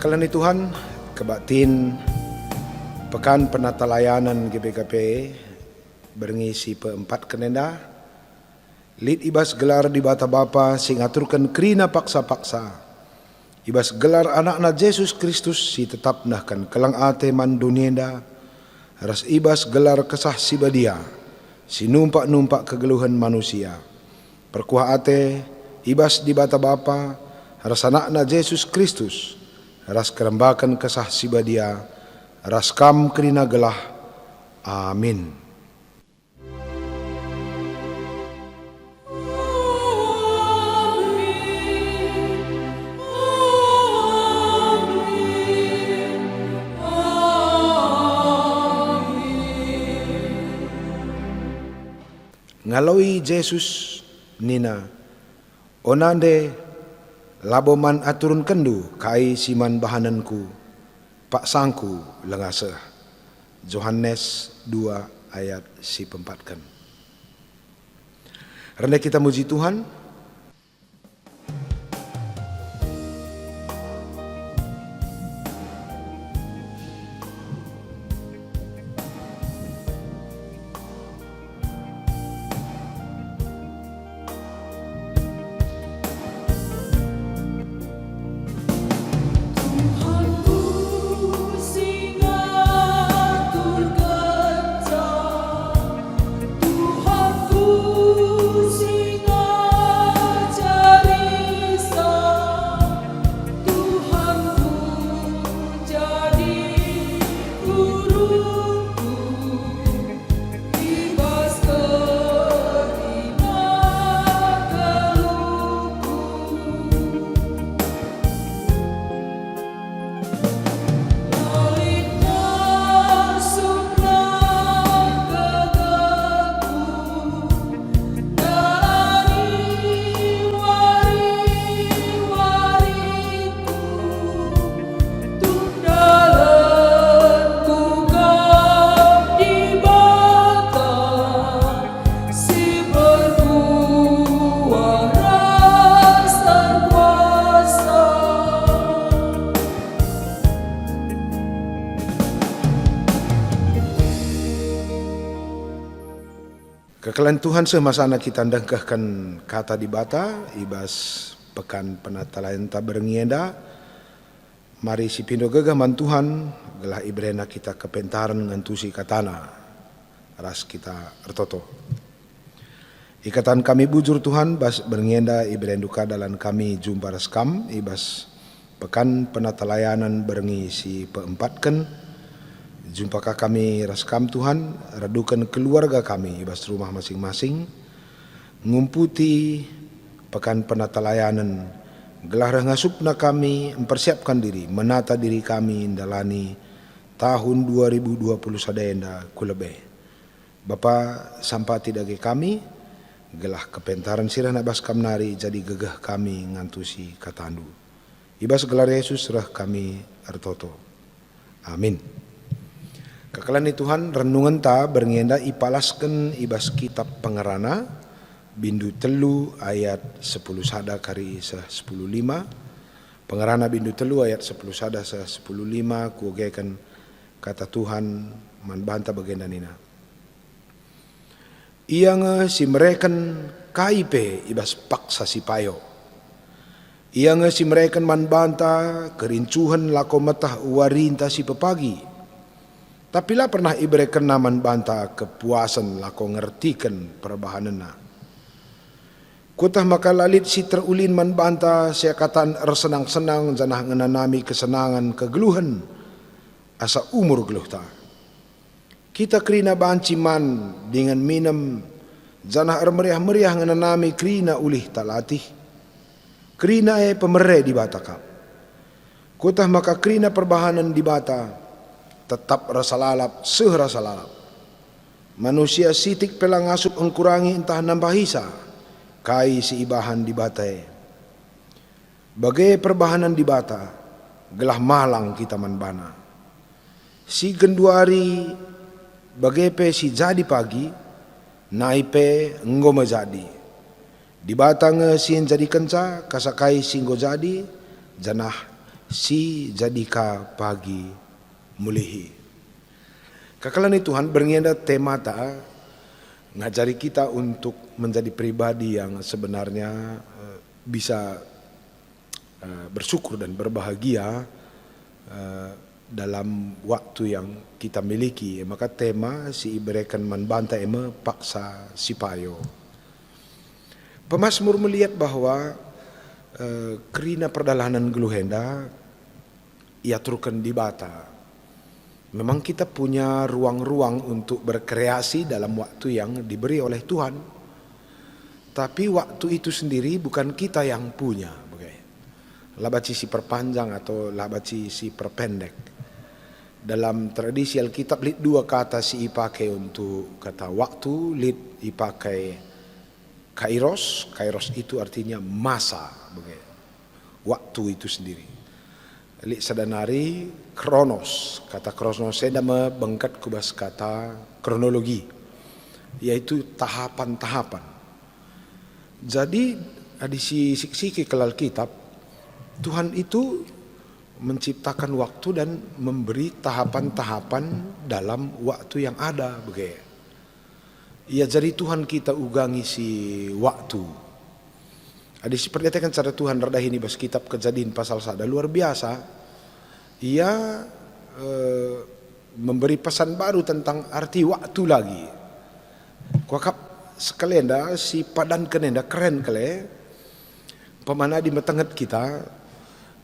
Kekalian Tuhan, kebaktin pekan penata layanan GBKP berngisi peempat kenenda lid ibas gelar di bata bapa sing aturkan kerina paksa-paksa ibas gelar anak-anak Yesus Kristus si tetap nahkan kelang ate man dunienda ras ibas gelar kesah sibadia si numpak-numpak kegeluhan manusia perkuah ate ibas di bata bapa ras anak-anak Yesus Kristus ras kerembakan kesah sibadia ras kam kerina gelah. Amin. Ngalawi Yesus nina onande laboman aturun kendu kai siman bahananku pak sangku lengase. Yohanes 2 ayat si pempatkan. Rendah kita muji Tuhan. Kekalian Tuhan semasana kita ndengkahkan kata di bata ibas pekan penata layan ta berengienda mari si pindo gegah man Tuhan gelah ibrena kita kepentaran ngantusi katana ras kita ertoto ikatan kami bujur Tuhan bas berengienda ibren duka dalam kami jumpa raskam ibas pekan penata layanan berengi si peempatkan jumpakah kami raskam Tuhan, radukan keluarga kami, ibas rumah masing-masing, ngumputi pekan penata layanan, gelah ngasupna kami, mempersiapkan diri, menata diri kami, indalani tahun 2020 sadayanda kulebe. Bapa sampai tidak kami, gelah kepentaran sirah nabas kamnari, jadi gegah kami ngantusi katandu. Ibas gelar Yesus rah kami ertoto. Amin. Kekalian Tuhan renungan ta berngenda ipalaskan ibas kitab pengerana bindu telu ayat 10 sada kari sah 10:5 pengerana bindu telu ayat 10 sada sah 10:5 kuogekan kata Tuhan man banta bagenda nina ia si mereken kaipe ibas paksa si payo ia si mereken man banta kerincuhan lako metah warinta si pepagi. Tapi lah pernah ibreken naman banta kepuasan lako ngertikan perbahanana. Kutah maka lalit si terulin man banta saya katan ersenang-senang janah ngenanami kesenangan kegeluhan asa umur geluh ta. Kita kerina banci man dengan minum janah meriah-meriah ngenanami kerina ulih talatih. Kerina pemere di bata kap. Kutah maka kerina perbahanan di bata tetap rasa lalap, rasa lalap. Manusia sitik pelang asup engkurangi entah nambah hisa, kai si ibahan di batai. Bagai perbahanan di bata, gelah malang kita manbana. Si genduari, bagai pe si jadi pagi, naipe ngoma jadi. Di batang sin jadi kenca, kasakai singgo jadi, janah si jadika pagi mulihi. Kakalani Tuhan berngenda tema ta ngajari kita untuk menjadi pribadi yang sebenarnya bisa bersyukur dan berbahagia dalam waktu yang kita miliki. Maka tema si iberikan manbanta ema paksa sipayo. Pemasmur melihat bahwa kerina perdalanan geluhenda ia turkan di bata. Memang kita punya ruang-ruang untuk berkreasi dalam waktu yang diberi oleh Tuhan. Tapi waktu itu sendiri bukan kita yang punya. Labaci si perpanjang atau labaci si perpendek. Dalam tradisi Alkitab lit dua kata si ipakai untuk kata waktu, lit ipakai kairos. Kairos itu artinya masa. Waktu itu sendiri. Lik sadanari kronos, kata kronos saya nama bengkat kubas kata kronologi, yaitu tahapan-tahapan. Jadi di sisi kelal kitab Tuhan itu menciptakan waktu dan memberi tahapan-tahapan dalam waktu yang ada begitu. Ya jadi Tuhan kita ugangi si waktu. Ada seperti cara Tuhan redah ini bas kitab Kejadian pasal 1 luar biasa. Ia memberi pesan baru tentang arti waktu lagi. Kuakap sekalian dah si padan kenenda keren kale. Pemana di metenget kita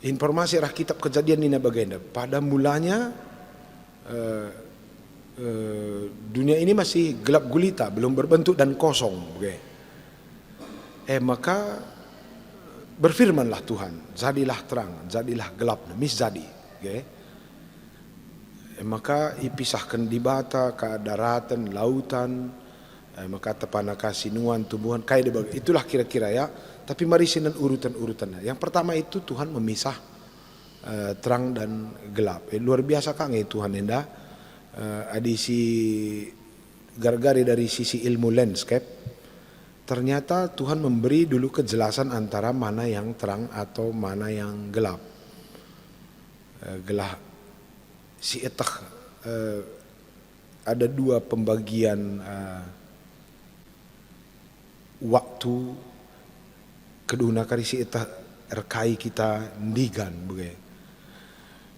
informasi arah kitab Kejadian ini bagenda. Pada mulanya dunia ini masih gelap gulita, belum berbentuk dan kosong. Maka berfirmanlah Tuhan, jadilah terang, jadilah gelap, mis jadi. Maka ipisahkan di bata ke daratan, lautan, maka tepana kasinuan, tumbuhan, kayak itulah kira-kira ya. Tapi mari sinan urutan-urutannya. Yang pertama itu Tuhan memisah terang dan gelap. Luar biasa kang Tuhan enda. Adisi gargari dari sisi ilmu landscape. Ternyata Tuhan memberi dulu kejelasan antara mana yang terang atau mana yang gelap. Gelap si etak ada dua pembagian waktu kedua kali si etak rekai kita ndigan begitu.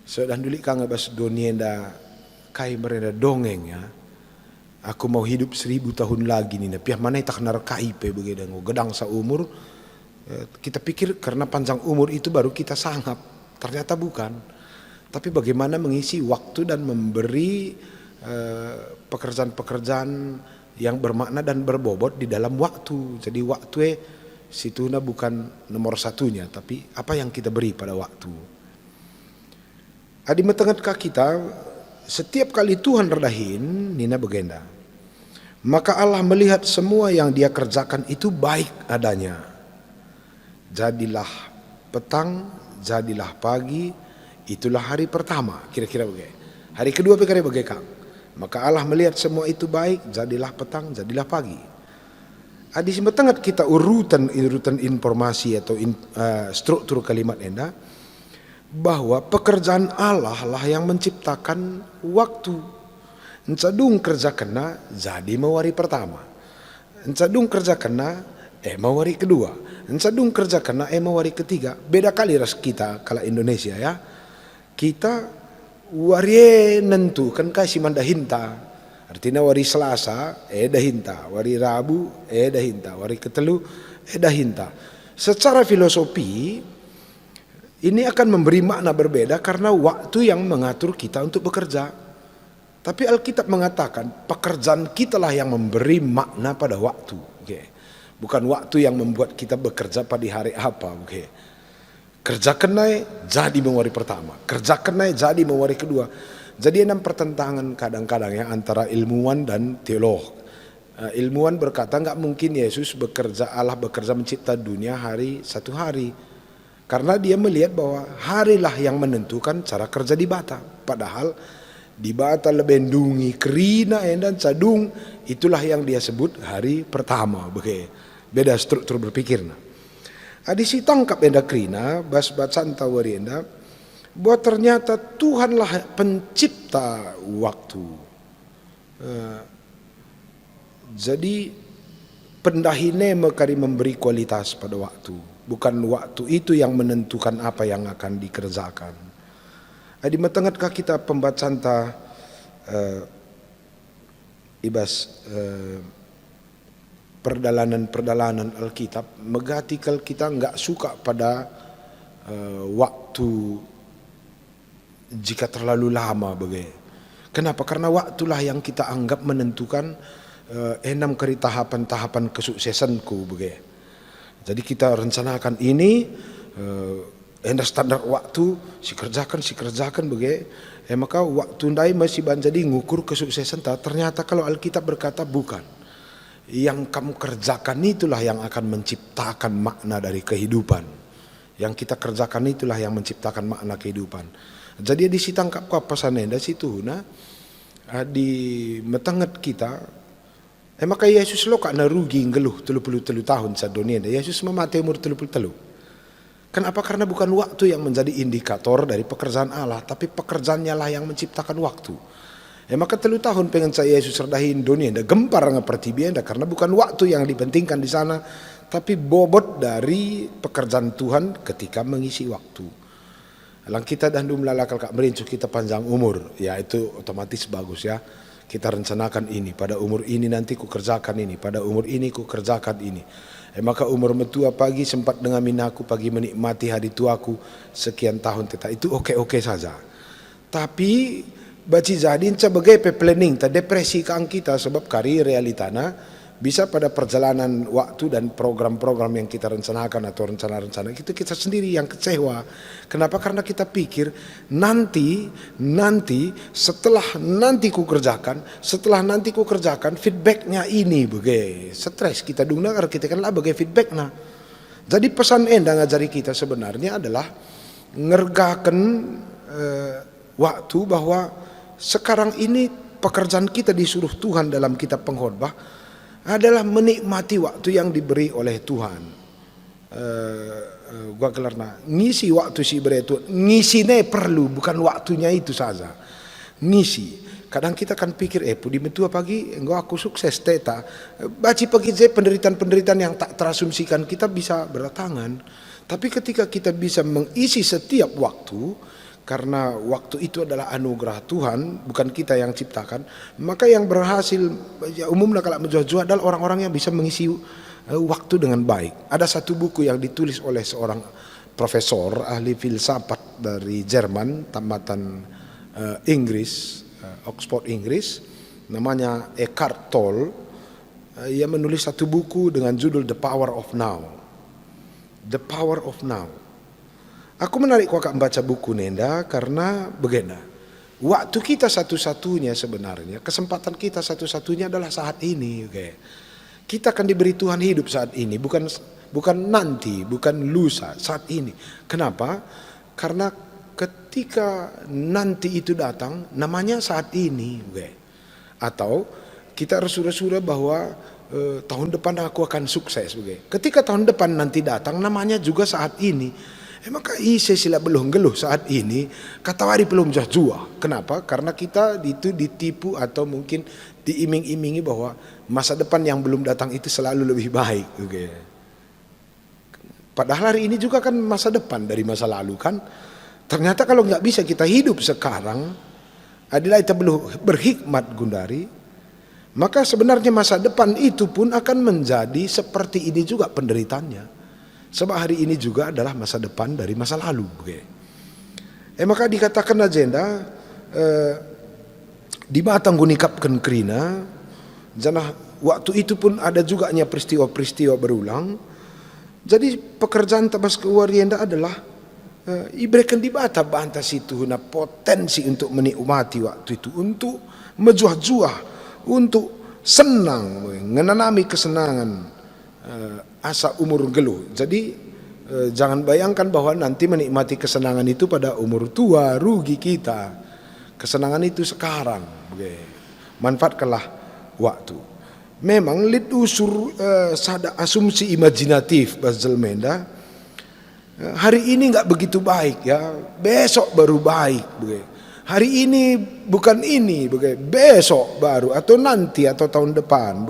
So dan dulu kang bas dunia nda kai merenda dongeng ya. Aku mau hidup 1000 tahun lagi nih. Pihak mana tak narkai pe begitu gedang seumur. Kita pikir karena panjang umur itu baru kita sangap. Ternyata bukan. Tapi bagaimana mengisi waktu dan memberi pekerjaan-pekerjaan yang bermakna dan berbobot di dalam waktu. Jadi waktu situna bukan nomor satunya, tapi apa yang kita beri pada waktu. Adi metengat kita. Setiap kali Tuhan redahin, Nina begenda. Maka Allah melihat semua yang dia kerjakan itu baik adanya. Jadilah petang, jadilah pagi, itulah hari pertama. Kira-kira begitu. Hari kedua pikirnya begitu. Maka Allah melihat semua itu baik, jadilah petang, jadilah pagi. Adi semetengat kita urutan informasi atau struktur kalimat enda. Bahwa pekerjaan Allah lah yang menciptakan waktu. Encadung kerja kena jadi mawari pertama. Encadung kerja kena mawari kedua. Encadung kerja kena mawari ketiga. Beda kali ras kita kalau Indonesia ya. Kita wari nentu kan kasih mandahinta. Artinya wari Selasa dahinta, wari Rabu dahinta, wari ketelu dahinta. Secara filosofi ini akan memberi makna berbeda karena waktu yang mengatur kita untuk bekerja. Tapi Alkitab mengatakan pekerjaan kitalah yang memberi makna pada waktu. Bukan waktu yang membuat kita bekerja pada hari apa. Kerja kenai jadi mewari pertama. Kerja kenai jadi mewari kedua. Jadi enam pertentangan kadang-kadang ya antara ilmuwan dan teolog. Ilmuwan berkata enggak mungkin Yesus bekerja, Allah bekerja mencipta dunia satu hari. Karena dia melihat bahwa harilah yang menentukan cara kerja di bata. Padahal di bata lebendungi, kerina, dan cadung, itulah yang dia sebut hari pertama. Beda struktur berpikir. Adisi tangkap enda kerina, bas bacaan tawari enda, bahwa ternyata Tuhanlah pencipta waktu. Jadi pendahine mekari memberi kualitas pada waktu, bukan waktu itu yang menentukan apa yang akan dikerjakan. Di matengah kita pembacaan ibas perdalanan Alkitab, megatikal kita nggak suka pada waktu jika terlalu lama bagai. Kenapa? Karena waktulah yang kita anggap menentukan 6 kali tahapan kesuksesanku bagai. Jadi kita rencanakan ini, standar waktu si kerjakan bagai. Maka waktu ndai masih jadi ngukur kesuksesan. Ternyata kalau Alkitab berkata bukan. Yang kamu kerjakan itulah yang akan menciptakan makna dari kehidupan. Yang kita kerjakan itulah yang menciptakan makna kehidupan. Jadi di situ tangkap pasannya dari situ di metenget kita. Maka Yesus lo kak rugi ngeluh 33 tahun sa dunia. Yesus memati umur 33. Kenapa? Karena bukan waktu yang menjadi indikator dari pekerjaan Allah, tapi pekerjaannya lah yang menciptakan waktu. Maka 3 tahun pengen saya Yesus serdahin dunia, dah gempar ngeperti bienda karena bukan waktu yang dipentingkan di sana, tapi bobot dari pekerjaan Tuhan ketika mengisi waktu. Lang kita dan melalakal kak merincu kita panjang umur, ya itu otomatis bagus ya. Kita rencanakan ini, pada umur ini nanti ku kerjakan ini, pada umur ini ku kerjakan ini. Maka umur metua pagi sempat dengan minaku pagi menikmati hari tuaku sekian tahun tetap itu oke saja. Tapi baci jadin sebagai planning depresi kang kita sebab kari realitana bisa pada perjalanan waktu dan program-program yang kita rencanakan atau rencana-rencana itu kita sendiri yang kecewa. Kenapa? Karena kita pikir nanti setelah nanti ku kerjakan feedbacknya ini bagai stres kita dengar kita kan lah bagai feedback nah. Jadi pesan enda ngajari kita sebenarnya adalah ngergakan waktu bahwa sekarang ini pekerjaan kita disuruh Tuhan dalam kitab pengkhotbah adalah menikmati waktu yang diberi oleh Tuhan. Gua kelarna ngisi waktu si beretu ngisine perlu bukan waktunya itu saja. Ngisi. Kadang kita kan pikir pudi metua pagi enggak aku sukses teta. Baci pagi penderitaan yang tak terasumsikan kita bisa berdatangan. Tapi ketika kita bisa mengisi setiap waktu karena waktu itu adalah anugerah Tuhan, bukan kita yang ciptakan, maka yang berhasil umumnya kalau menjual adalah orang-orang yang bisa mengisi waktu dengan baik. Ada satu buku yang ditulis oleh seorang profesor ahli filsafat dari Jerman, tamatan Inggris, Oxford Inggris, namanya Eckhart Tolle. Ia menulis satu buku dengan judul The Power of Now. The Power of Now. Aku menarik kakak membaca buku Nenda karena begini. Waktu kita satu-satunya sebenarnya, kesempatan kita satu-satunya adalah saat ini. Okay. Kita akan diberi Tuhan hidup saat ini, bukan nanti, bukan lusa, saat ini. Kenapa? Karena ketika nanti itu datang, namanya saat ini. Okay. Atau kita resudah bahwa tahun depan aku akan sukses. Okay. Ketika tahun depan nanti datang, namanya juga saat ini. Maka sila belum geluh saat ini katawari belum jua. Kenapa? Karena kita itu ditipu atau mungkin diiming-imingi bahwa masa depan yang belum datang itu selalu lebih baik. Okay. Padahal hari ini juga kan masa depan dari masa lalu kan. Ternyata kalau nggak bisa kita hidup sekarang adalah kita belum berhikmat Gundari. Maka sebenarnya masa depan itu pun akan menjadi seperti ini juga penderitaannya. Sebab hari ini juga adalah masa depan dari masa lalu. Okay. Maka dikatakan agenda di batang gunikapkan kerina, janah waktu itu pun ada juga peristiwa-peristiwa berulang. Jadi pekerjaan tabas kewarienda adalah ibrekan di banta situ na potensi untuk menikmati waktu itu, untuk mejuah-juah, untuk senang, menanami kesenangan. Asa umur geluh. Jadi jangan bayangkan bahwa nanti menikmati kesenangan itu pada umur tua, rugi kita. Kesenangan itu sekarang. Manfaatkanlah waktu. Memang lid usur sada asumsi imajinatif Basel Menda Hari ini nggak begitu baik ya, besok baru baik. Hari ini bukan ini, besok baru atau nanti atau tahun depan.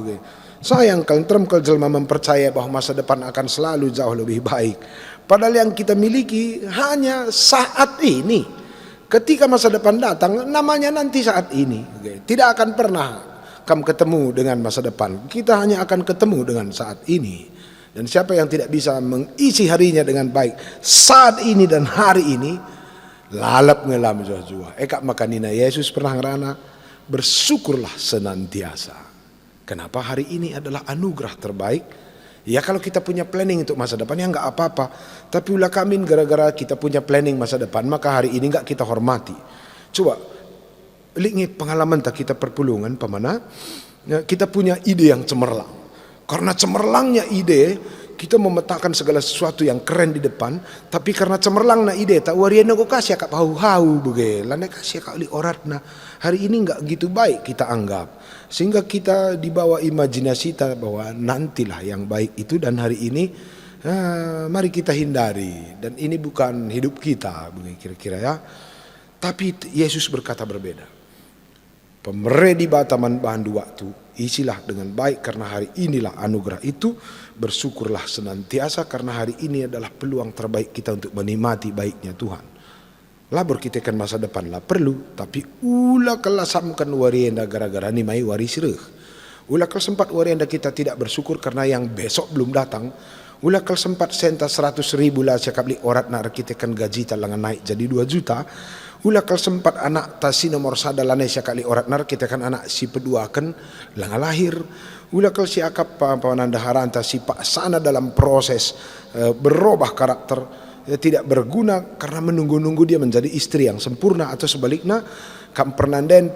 Sayang kalau jelma mempercaya bahwa masa depan akan selalu jauh lebih baik. Padahal yang kita miliki hanya saat ini. Ketika masa depan datang, namanya nanti saat ini. Tidak akan pernah kamu ketemu dengan masa depan. Kita hanya akan ketemu dengan saat ini. Dan siapa yang tidak bisa mengisi harinya dengan baik saat ini dan hari ini, lalap ngelam jua-jua. Eka makanina Yesus pernah ngerana, bersyukurlah senantiasa. Kenapa hari ini adalah anugerah terbaik? Ya kalau kita punya planning untuk masa depan ya nggak apa-apa. Tapi ulah kamin gara-gara kita punya planning masa depan, maka hari ini nggak kita hormati. Coba lihat pengalaman tak kita perpulungan pemana, kita punya ide yang cemerlang. Karena cemerlangnya ide, kita memetakan segala sesuatu yang keren di depan, tapi karena cemerlangnya ide, tak wariana kok kasih kak hau-hau begitu, lana kasih kak li oratna. Hari ini nggak gitu baik kita anggap, sehingga kita dibawa imajinasi kita bahwa nantilah yang baik itu dan hari ini, mari kita hindari dan ini bukan hidup kita, begitu kira-kira ya. Tapi Yesus berkata berbeda. Pemere di bataman bahandu waktu, isilah dengan baik karena hari inilah anugerah itu, bersyukurlah senantiasa karena hari ini adalah peluang terbaik kita untuk menikmati baiknya Tuhan. Labur kita kan masa depan lah perlu, tapi ulah kelasamkan warienda gara-gara ni mai waris reh. Ulah kalau sempat warienda kita tidak bersyukur karena yang besok belum datang. Ulah kalau sempat senta 100.000 lah cakap li orat nak kita kan gaji talangan naik jadi 2 juta. Ulah kalau sempat anak tasi nomor sadalane syakali orat nar kita kan anak si peduakan langa lahir. Ulah kalau si akap pawananda haranta si pak sana dalam proses berubah karakter tidak berguna karena menunggu-nunggu dia menjadi istri yang sempurna atau sebaliknya kam pernanden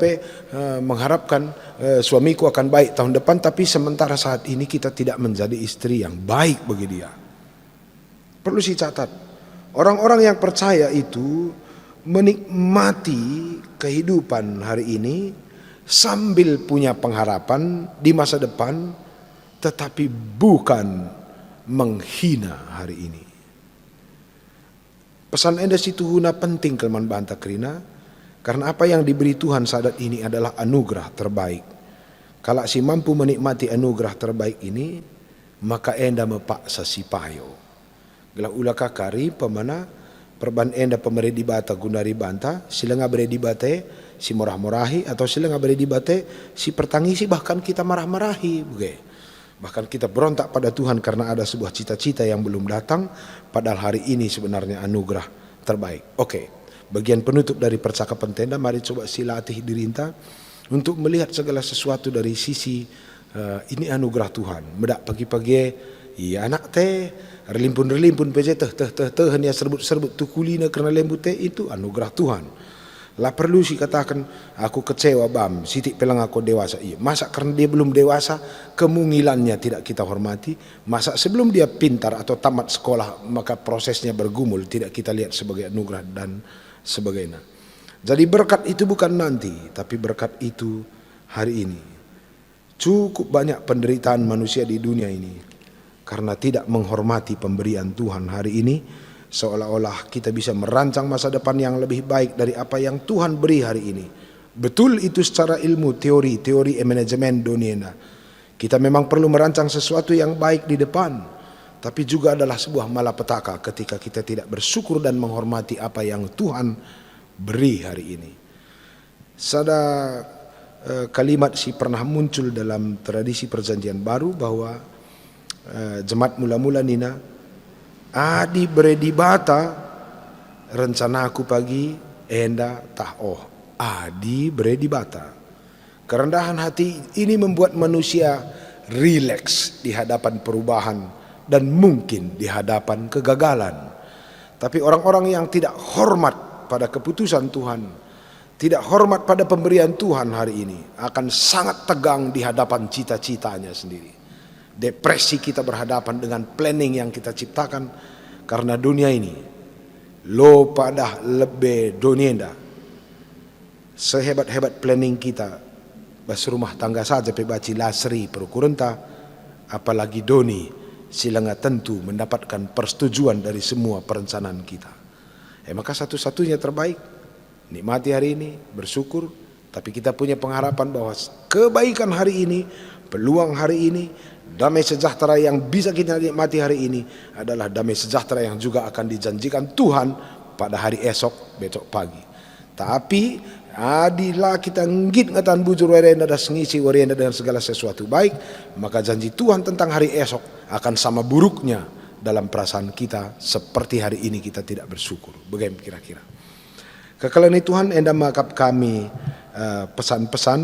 mengharapkan suamiku akan baik tahun depan tapi sementara saat ini kita tidak menjadi istri yang baik bagi dia. Perlu si catat, orang-orang yang percaya itu menikmati kehidupan hari ini sambil punya pengharapan di masa depan, tetapi bukan menghina hari ini. Pesan enda situ guna penting kelman banta kerina, karena apa yang diberi Tuhan saat ini adalah anugerah terbaik. Kalau si mampu menikmati anugerah terbaik ini, maka enda mepaksa si payo. Gela ulah kakari pemana perban enda pemeri di bata gundari banta, sila ngabere di bate si morah-morahi atau sila ngabere di bate si pertangisi bahkan kita marah-marahi, bahkan kita berontak pada Tuhan karena ada sebuah cita-cita yang belum datang, padahal hari ini sebenarnya anugerah terbaik. Oke, bagian penutup dari percakapan tenda, mari coba silatih dirinta untuk melihat segala sesuatu dari sisi ini anugerah Tuhan. Medak pagi-pagi, iya anak teh relimpun peje teh hanya serbut tu kulina karena lembut teh itu anugerah Tuhan. Lah perlu sih katakan aku kecewa bam sitik pelang aku dewasa. Iya, masa karena dia belum dewasa kemungilannya tidak kita hormati? Masa sebelum dia pintar atau tamat sekolah maka prosesnya bergumul tidak kita lihat sebagai anugerah dan sebagainya. Jadi berkat itu bukan nanti, tapi berkat itu hari ini. Cukup banyak penderitaan manusia di dunia ini karena tidak menghormati pemberian Tuhan hari ini, seolah-olah kita bisa merancang masa depan yang lebih baik dari apa yang Tuhan beri hari ini. Betul itu secara ilmu, teori manajemen dunia. Kita memang perlu merancang sesuatu yang baik di depan, tapi juga adalah sebuah malapetaka ketika kita tidak bersyukur dan menghormati apa yang Tuhan beri hari ini. Sada kalimat si pernah muncul dalam tradisi perjanjian baru bahwa jemaat mula-mula nina adi beredi bata rencana aku pagi enda tahoh adi beredi bata. Kerendahan hati ini membuat manusia rileks di hadapan perubahan dan mungkin di hadapan kegagalan. Tapi orang-orang yang tidak hormat pada keputusan Tuhan, tidak hormat pada pemberian Tuhan hari ini akan sangat tegang di hadapan cita-citanya sendiri. Depresi kita berhadapan dengan planning yang kita ciptakan karena dunia ini lo pada lebih dunia sehebat-hebat planning kita bas rumah tangga saja pebaci lasri perukurenta apalagi doni sehingga tentu mendapatkan persetujuan dari semua perencanaan kita. Maka satu-satunya terbaik, nikmati hari ini, bersyukur, tapi kita punya pengharapan bahwa kebaikan hari ini, peluang hari ini, damai sejahtera yang bisa kita nikmati hari ini adalah damai sejahtera yang juga akan dijanjikan Tuhan pada hari esok, besok pagi. Tapi adilah kita ngit ngatan bujur warenda dan ngisi warenda dengan segala sesuatu baik, maka janji Tuhan tentang hari esok akan sama buruknya dalam perasaan kita seperti hari ini kita tidak bersyukur. Bagaimana kira-kira? Kekalian Tuhan enda makap kami pesan-pesan,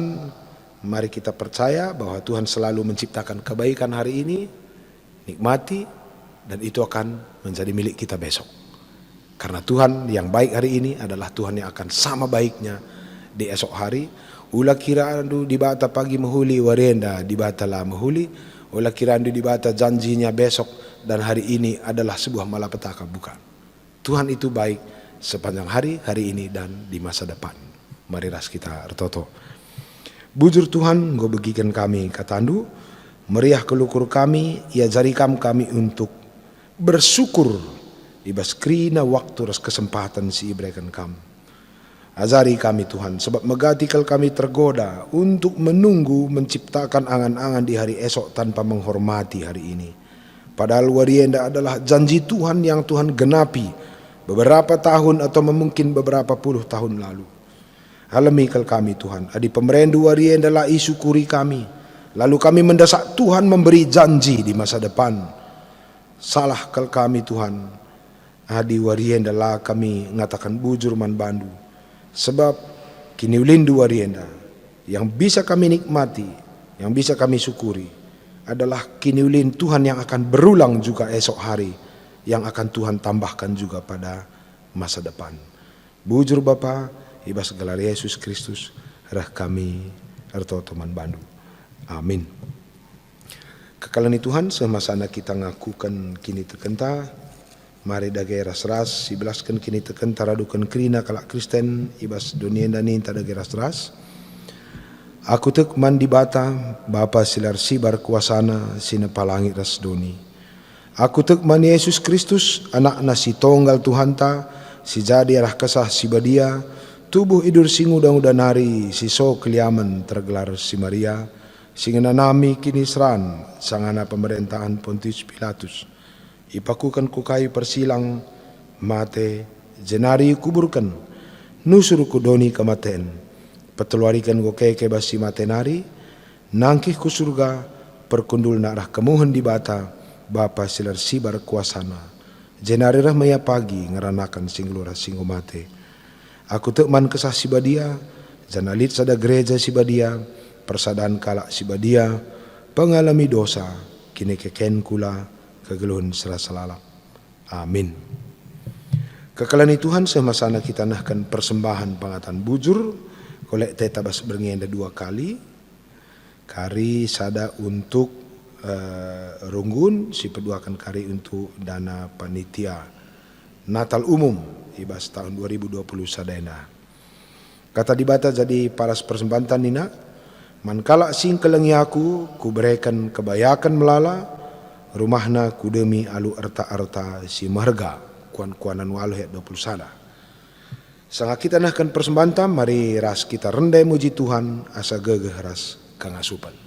mari kita percaya bahwa Tuhan selalu menciptakan kebaikan hari ini, nikmati, dan itu akan menjadi milik kita besok. Karena Tuhan yang baik hari ini adalah Tuhan yang akan sama baiknya di esok hari. Ula kira andu di bata pagi mahuli warenda di bata lah mahuli. Ula kira andu di bata janjinya besok dan hari ini adalah sebuah malapetaka, bukan. Tuhan itu baik sepanjang hari ini dan di masa depan. Mari ras kita ertoto. Bujur Tuhan go begikan kami katandu, meriah kelukur kami, ia jarikam kami untuk bersyukur ibas krina waktu ras kesempatan si ibrekan kamu. Azari kami Tuhan, sebab megatikal kami tergoda untuk menunggu menciptakan angan-angan di hari esok tanpa menghormati hari ini. Padahal warienda adalah janji Tuhan yang Tuhan genapi beberapa tahun atau mungkin beberapa puluh tahun lalu. Halamikal kami Tuhan, adi pemerendu warienda lah isyukuri kami. Lalu kami mendesak Tuhan memberi janji di masa depan. Salah kal kami Tuhan, adi warienda lah kami ngatakan bujur man bandu. Sebab kini ulindu warienda yang bisa kami nikmati, yang bisa kami syukuri adalah kini ulin Tuhan yang akan berulang juga esok hari, yang akan Tuhan tambahkan juga pada masa depan. Bujur Bapa, ibas segala Yesus Kristus, rah kami erto teman bandu. Amin. Kekalian Tuhan, semasana kita ngakukan kini terkenta, mari dagai ras-ras, ibelaskan kini terkenta radukan krina kalak Kristen, ibas dunia dan ninta dagai ras-ras. Aku tek mandi bata, Bapa silar sibar kuasana, sinepalangi ras doni. Aku tek mandi Yesus Kristus, anak nasi tonggal Tuhan ta, si jadi arah kesah si badia, tubuh idur singu dan udanari, si so keliaman tergelar si Maria, singena nami kini seran, sangana pemerintahan Pontius Pilatus. Ipakukan ku kayu persilang, mate, jenari kuburkan, nusur ku doni kematen, peteluarikan ku keke basi matenari, nangkih ku surga, perkundul narah kemuhan di bata, Bapa silar sibar kuasana, jenari rah maya pagi ngeranakan singlura singgo mate. Aku tekman kesah si badia, janalit sada gereja si badia, persadaan kalak si badia, pengalami dosa, kini keken kula, kegeluhan serasa lalap. Amin. Kekalian Tuhan, semasana kita nahkan persembahan pangatan bujur, kolek tetabas berngenda 2 kali, kari sada untuk runggun, si peduakan kari untuk dana panitia Natal umum, ibas tahun 2020 sadena. Kata dibata jadi paras persembahan nina, mankala sing kelengi aku, ku berikan kebayakan melala, rumahna kudemi alu arta-arta si marga kuan-kuanan walu 20 sada. Sanga kita nahkan persembahan, mari ras kita rendai muji Tuhan asa gegeh ras kangasupan.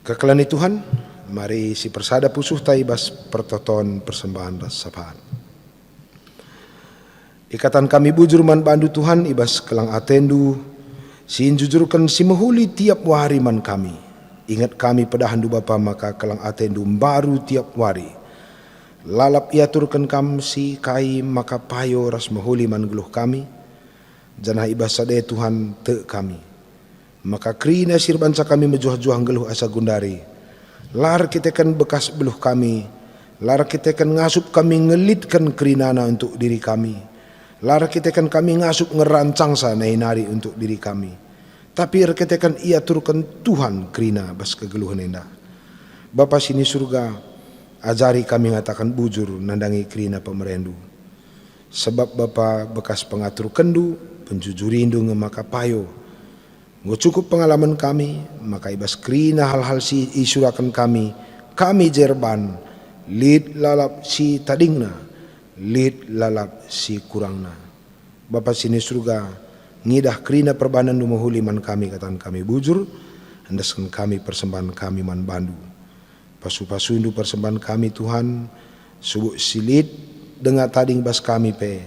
Kekalian Tuhan, mari si persada pusuh taibas pertoton persembahan ras sapaan. Ikatan kami bujur man bandu Tuhan ibas kelang atendu, sin jujurkan si mehuli tiap wari man kami. Ingat kami pedahan du Bapa maka kelang atendu baru tiap wari. Lalap iaturkan kam si kai maka payo ras mehuli man geluh kami. Janah ibas sade Tuhan te kami. Maka krina sirbansa kami mejuah-juah geluh asa gundari. Lar kita kan bekas beluh kami. Lar kita kan ngasup kami ngelitkan kerinana untuk diri kami. Lar kita kan kami ngasup ngerancang sa nari untuk diri kami. Tapi kita kan iaturkan Tuhan krina bas kegeluhan enda. Bapa sini surga, ajari kami ngatakan bujur nandangi krina pemerendu. Sebab Bapa bekas pengatur kendu, penjujurindu ngemaka payo. Ngo cukup pengalaman kami, maka ibas krina hal-hal si isurakan kami jerban, lid lalap si tadingna, lid lalap si kurangna. Bapa sini surga, ngidah krina perbanan du mahuli man kami katan kami bujur, andaskan kami persembahan kami man bandu. Pasu-pasundu persembahan kami Tuhan, subuh silid dengan tading bas kami pe,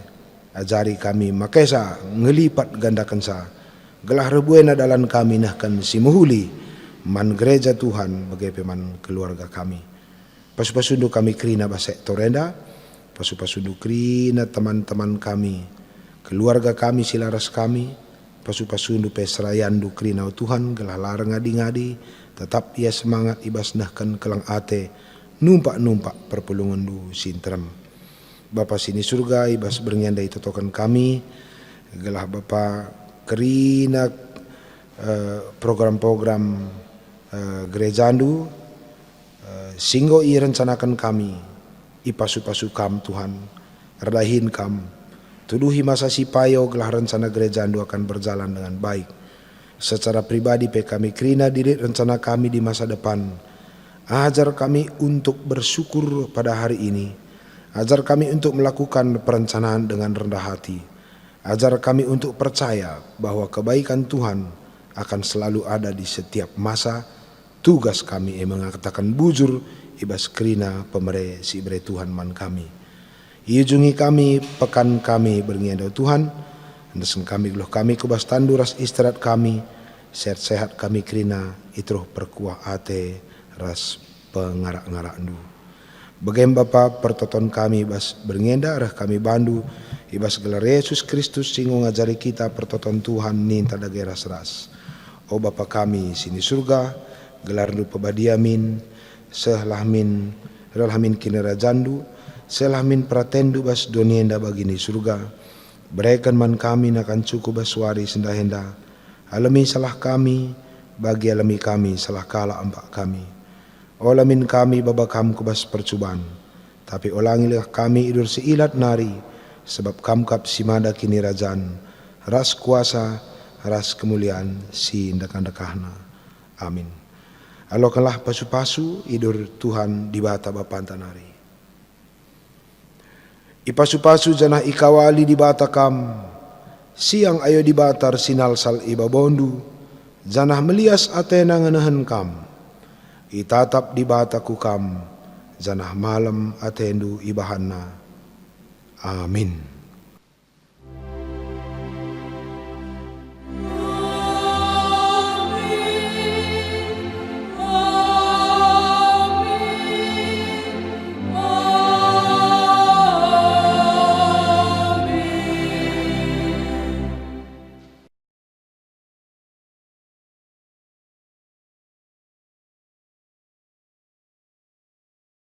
ajari kami makesa ngelipat gandakan sa. Gelah rebuena dalan kami nahkan si muhuli man gereja Tuhan bagai man keluarga kami. Pasu-pasundu kami krina basek torenda, pasu-pasundu krina teman-teman kami, keluarga kami silaras kami, pasu-pasundu peserayandu krina Tuhan gelah larang ngadi-ngadi, tetap ia semangat ibas nahkan kelang ate, numpak-numpak perpulungan du sintrem. Bapa sini surga ibas bernyandai totokan kami, gelah Bapa kerina program-program gerejandu singgo i rencanakan kami ipasu-pasu kam Tuhan erdahin kam tuduhi masa si payo gelah rencana gerejandu akan berjalan dengan baik. Secara pribadi pe kami kerina diri rencana kami di masa depan. Ajar kami untuk bersyukur pada hari ini. Ajar kami untuk melakukan perencanaan dengan rendah hati. Ajar kami untuk percaya bahwa kebaikan Tuhan akan selalu ada di setiap masa. Tugas kami mengatakan bujur ibas kerina pemere si bre Tuhan man kami. Iujungi kami, pekan kami berngiandau Tuhan. Andesen kami geluh kami kubas tandu ras istirahat kami. Sehat-sehat kami kerina itruh perkuah ate ras pengarak-ngarak du. Bagaimana Bapa pertoton kami bas berngianda rah kami bandu. Ibas gelar Yesus Kristus singgung ngajari kita pertoton Tuhan ninta dage ras-ras. O Bapa kami sini surga, gelar du pebadiamin, selahmin kinerajandu, selahmin pratendu bas donienda bagini surga. Berikan man kami nakan cukup bas wari sendahenda. Alami salah kami, bagi alami kami salah kala ampak kami. Olamin kami babakam kubas percubaan. Tapi olangilah kami idur seilat nari. Sebab kamkap simada kini rajaan, ras kuasa, ras kemuliaan si indakan-dakahna. Amin. Alokanlah pasu-pasu idur Tuhan di bata Bapa tanari. Ipasu-pasu janah ikawali di bata kam, siang ayo di batar sinal sal iba bondu, janah melias atena ngenahan kam, itatap di bataku kam, janah malam atendu ibahana. Amin.